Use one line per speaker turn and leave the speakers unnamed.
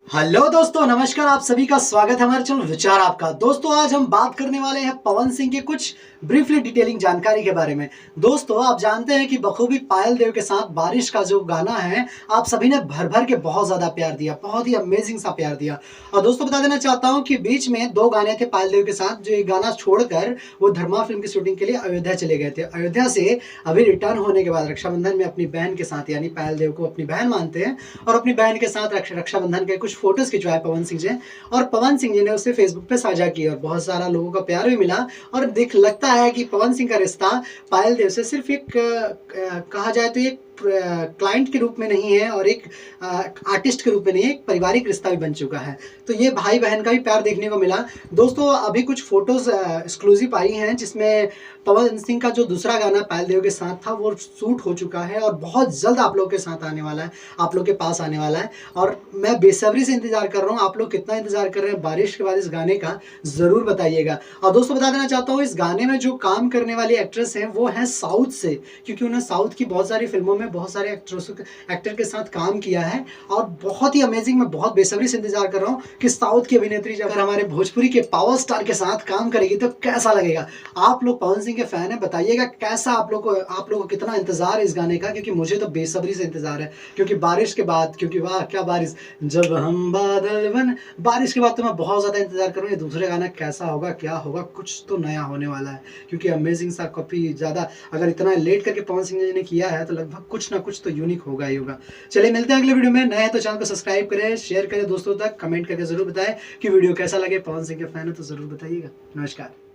Hello दोस्तों, नमस्कार। आप सभी का स्वागत है हमारे चैनल विचार आपका। दोस्तों, आज हम बात करने वाले हैं पवन सिंह के कुछ ब्रीफली डिटेलिंग जानकारी के बारे में। दोस्तों, आप जानते हैं कि बखूबी पायल देव के साथ बारिश का जो गाना है, आप सभी ने भर भर के बहुत ज़्यादा प्यार दिया, बहुत ही अमेजिंग सा प्यार दिया। और दोस्तों, बता देना चाहता हूँ कि बीच में 2 गाने थे पायल देव के साथ, जो एक गाना छोड़कर वो धर्मा फिल्म की शूटिंग के लिए अयोध्या चले गए थे। अयोध्या से अभी रिटर्न होने के बाद रक्षाबंधन में अपनी बहन के साथ, यानी पायल देव को अपनी बहन मानते हैं, और अपनी बहन के साथ रक्षाबंधन के कुछ फोटोज खिंचवाए पवन सिंह जी। और पवन सिंह जी ने उसे फेसबुक पे साझा किया और बहुत सारा लोगों का प्यार भी मिला। और देख लगता है कि पवन सिंह का रिश्ता पायल देव से सिर्फ एक कहा जाए तो एक क्लाइंट के रूप में नहीं है और एक आर्टिस्ट के रूप में नहीं है, एक पारिवारिक रिश्ता भी बन चुका है। तो ये भाई बहन का भी प्यार देखने को मिला। दोस्तों, अभी कुछ फोटोज एक्सक्लूसिव आई हैं जिसमें पवन सिंह का जो दूसरा गाना पायल देव के साथ था वो शूट हो चुका है और बहुत जल्द आप लोग के साथ आने वाला है, आप लोग के पास आने वाला है। और मैं बेसब्री से इंतजार कर रहा हूँ। आप लोग कितना इंतजार कर रहे हैं बारिश के बाद इस गाने का, ज़रूर बताइएगा। और दोस्तों, बता देना चाहता हूँ, इस गाने में जो काम करने वाली एक्ट्रेस हैं वो हैं साउथ से, क्योंकि उन्होंने साउथ की बहुत सारी फिल्मों में बहुत सारे एक्टर के साथ काम किया है और बहुत ही अमेजिंग। मैं बहुत बेसब्री से इंतजार कर रहा हूँ कि साउथ की अभिनेत्री जब हमारे भोजपुरी के पावर स्टार के साथ काम करेगी तो कैसा लगेगा। आप लोग पवन सिंह के फैन हैं, बताइएगा कैसा आप लोग को कितना इंतजार है इस गाने का, क्योंकि मुझे तो बेसब्री से इंतजार है। क्योंकि बारिश के बाद, क्योंकि वाह क्या बारिश, जब हम बादल बन, बारिश के बाद तो मैं बहुत ज़्यादा इंतजार कर रहा हूँ ये दूसरे गाना कैसा होगा, क्या होगा, कुछ तो नया होने वाला है। क्योंकि अमेजिंग सा, काफ़ी ज़्यादा, अगर इतना लेट करके पवन सिंह जी ने किया है तो लगभग कुछ ना कुछ तो यूनिक होगा ही होगा। चलिए, मिलते हैं अगले वीडियो में। नए हैं तो चैनल को सब्सक्राइब करें, शेयर करें दोस्तों तक, कमेंट करके जरूर बताएं कि वीडियो कैसा लगे। पवन सिंह के फैन है तो जरूर बताइएगा। नमस्कार।